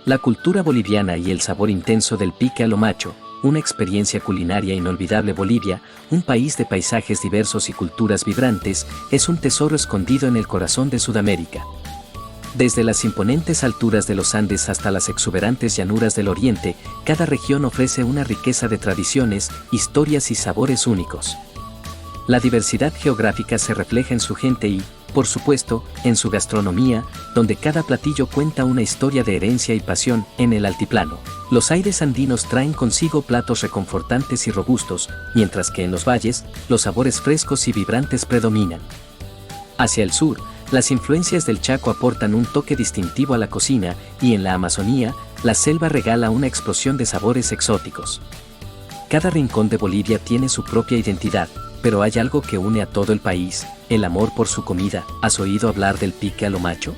La cultura boliviana y el sabor intenso del pique a lo macho, una experiencia culinaria inolvidable. Bolivia, un país de paisajes diversos y culturas vibrantes, es un tesoro escondido en el corazón de Sudamérica. Desde las imponentes alturas de los Andes hasta las exuberantes llanuras del Oriente, cada región ofrece una riqueza de tradiciones, historias y sabores únicos. La diversidad geográfica se refleja en su gente y, por supuesto, en su gastronomía, donde cada platillo cuenta una historia de herencia y pasión. En el altiplano, los aires andinos traen consigo platos reconfortantes y robustos, mientras que en los valles, los sabores frescos y vibrantes predominan. Hacia el sur, las influencias del Chaco aportan un toque distintivo a la cocina, y en la Amazonía, la selva regala una explosión de sabores exóticos. Cada rincón de Bolivia tiene su propia identidad, pero hay algo que une a todo el país: el amor por su comida. ¿Has oído hablar del pique a lo macho?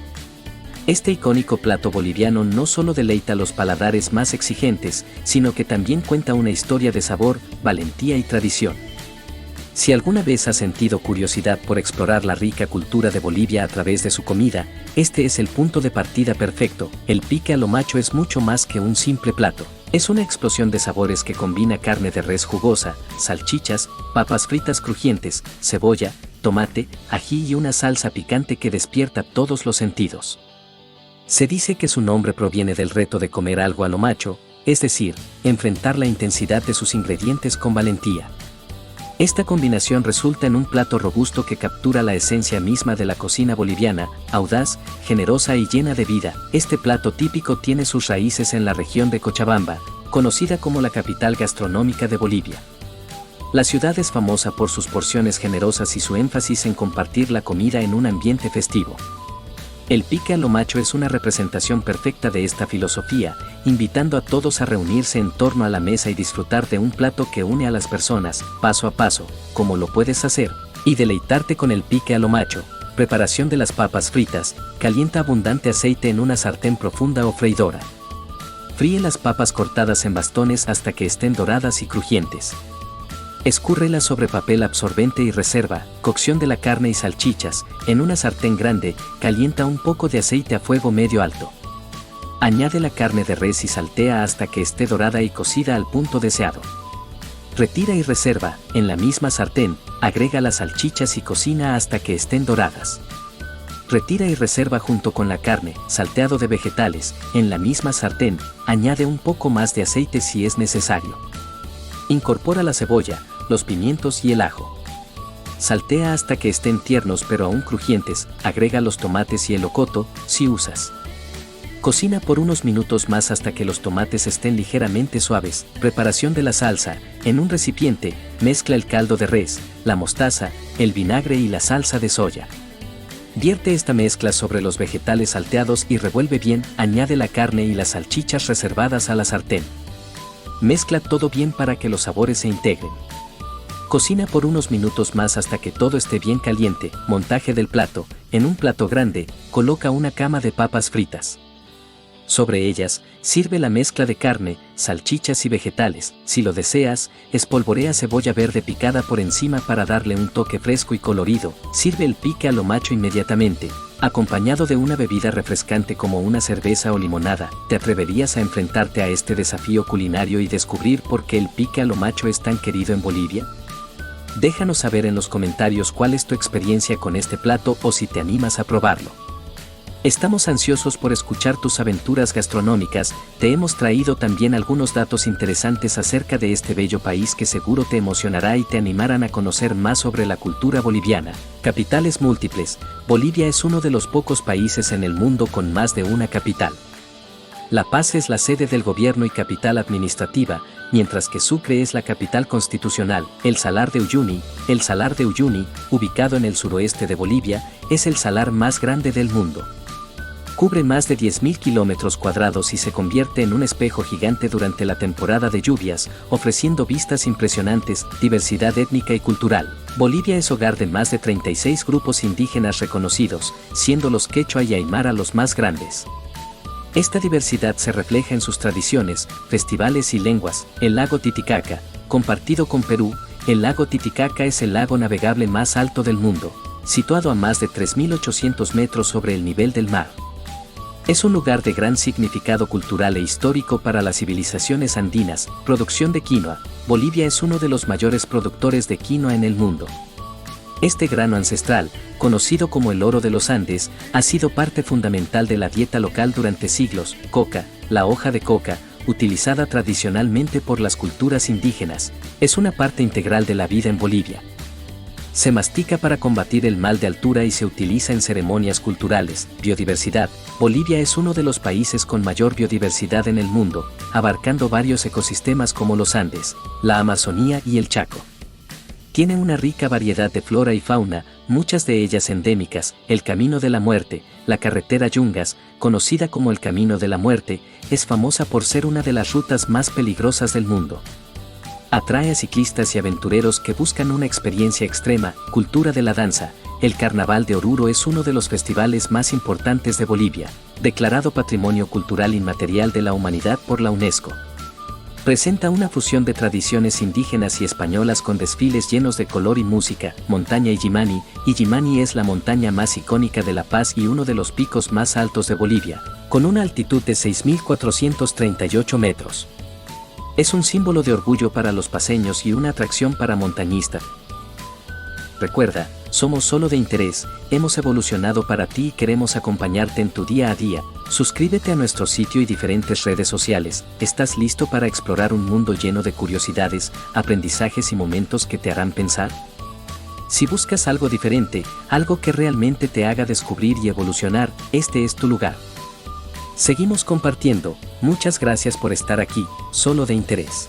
Este icónico plato boliviano no solo deleita los paladares más exigentes, sino que también cuenta una historia de sabor, valentía y tradición. Si alguna vez has sentido curiosidad por explorar la rica cultura de Bolivia a través de su comida, este es el punto de partida perfecto. El pique a lo macho es mucho más que un simple plato. Es una explosión de sabores que combina carne de res jugosa, salchichas, papas fritas crujientes, cebolla, tomate, ají y una salsa picante que despierta todos los sentidos. Se dice que su nombre proviene del reto de comer algo a lo macho, es decir, enfrentar la intensidad de sus ingredientes con valentía. Esta combinación resulta en un plato robusto que captura la esencia misma de la cocina boliviana, audaz, generosa y llena de vida. Este plato típico tiene sus raíces en la región de Cochabamba, conocida como la capital gastronómica de Bolivia. La ciudad es famosa por sus porciones generosas y su énfasis en compartir la comida en un ambiente festivo. El pique a lo macho es una representación perfecta de esta filosofía, invitando a todos a reunirse en torno a la mesa y disfrutar de un plato que une a las personas, paso a paso, como lo puedes hacer, y deleitarte con el pique a lo macho. Preparación de las papas fritas: calienta abundante aceite en una sartén profunda o freidora. Fríe las papas cortadas en bastones hasta que estén doradas y crujientes. Escúrrelas sobre papel absorbente y reserva. Cocción de la carne y salchichas: en una sartén grande, calienta un poco de aceite a fuego medio alto. Añade la carne de res y saltea hasta que esté dorada y cocida al punto deseado. Retira y reserva. En la misma sartén, agrega las salchichas y cocina hasta que estén doradas. Retira y reserva junto con la carne, salteado de vegetales. En la misma sartén, añade un poco más de aceite si es necesario. Incorpora la cebolla, los pimientos y el ajo. Saltea hasta que estén tiernos pero aún crujientes. Agrega los tomates y el locoto, si usas. Cocina por unos minutos más hasta que los tomates estén ligeramente suaves. Preparación de la salsa: en un recipiente, mezcla el caldo de res, la mostaza, el vinagre y la salsa de soya. Vierte esta mezcla sobre los vegetales salteados y revuelve bien. Añade la carne y las salchichas reservadas a la sartén. Mezcla todo bien para que los sabores se integren. Cocina por unos minutos más hasta que todo esté bien caliente. Montaje del plato: en un plato grande, coloca una cama de papas fritas. Sobre ellas, sirve la mezcla de carne, salchichas y vegetales. Si lo deseas, espolvorea cebolla verde picada por encima para darle un toque fresco y colorido. Sirve el pique a lo macho inmediatamente, acompañado de una bebida refrescante como una cerveza o limonada. ¿Te atreverías a enfrentarte a este desafío culinario y descubrir por qué el pique a lo macho es tan querido en Bolivia? Déjanos saber en los comentarios cuál es tu experiencia con este plato o si te animas a probarlo. Estamos ansiosos por escuchar tus aventuras gastronómicas. Te hemos traído también algunos datos interesantes acerca de este bello país que seguro te emocionará y te animarán a conocer más sobre la cultura boliviana. Capitales múltiples: Bolivia es uno de los pocos países en el mundo con más de una capital. La Paz es la sede del gobierno y capital administrativa, mientras que Sucre es la capital constitucional. El Salar de Uyuni, ubicado en el suroeste de Bolivia, es el salar más grande del mundo. Cubre más de 10.000 kilómetros cuadrados y se convierte en un espejo gigante durante la temporada de lluvias, ofreciendo vistas impresionantes. Diversidad étnica y cultural: Bolivia es hogar de más de 36 grupos indígenas reconocidos, siendo los quechua y aymara los más grandes. Esta diversidad se refleja en sus tradiciones, festivales y lenguas. El lago Titicaca: compartido con Perú, el lago Titicaca es el lago navegable más alto del mundo, situado a más de 3.800 metros sobre el nivel del mar. Es un lugar de gran significado cultural e histórico para las civilizaciones andinas. Producción de quinoa. Bolivia es uno de los mayores productores de quinoa en el mundo. Este grano ancestral, conocido como el oro de los Andes, ha sido parte fundamental de la dieta local durante siglos. Coca, la hoja de coca, utilizada tradicionalmente por las culturas indígenas, es una parte integral de la vida en Bolivia. Se mastica para combatir el mal de altura y se utiliza en ceremonias culturales. Biodiversidad. Bolivia es uno de los países con mayor biodiversidad en el mundo, abarcando varios ecosistemas como los Andes, la Amazonía y el Chaco. Tiene una rica variedad de flora y fauna, muchas de ellas endémicas. El Camino de la Muerte, la carretera Yungas, conocida como el Camino de la Muerte, es famosa por ser una de las rutas más peligrosas del mundo. Atrae a ciclistas y aventureros que buscan una experiencia extrema. Cultura de la danza. El Carnaval de Oruro es uno de los festivales más importantes de Bolivia, declarado Patrimonio Cultural Inmaterial de la Humanidad por la UNESCO. Presenta una fusión de tradiciones indígenas y españolas con desfiles llenos de color y música. Montaña Illimani. Illimani es la montaña más icónica de La Paz y uno de los picos más altos de Bolivia, con una altitud de 6.438 metros. Es un símbolo de orgullo para los paceños y una atracción para montañistas. Recuerda, somos solo de interés, hemos evolucionado para ti y queremos acompañarte en tu día a día. Suscríbete a nuestro sitio y diferentes redes sociales. ¿Estás listo para explorar un mundo lleno de curiosidades, aprendizajes y momentos que te harán pensar? Si buscas algo diferente, algo que realmente te haga descubrir y evolucionar, este es tu lugar. Seguimos compartiendo. Muchas gracias por estar aquí, solo de interés.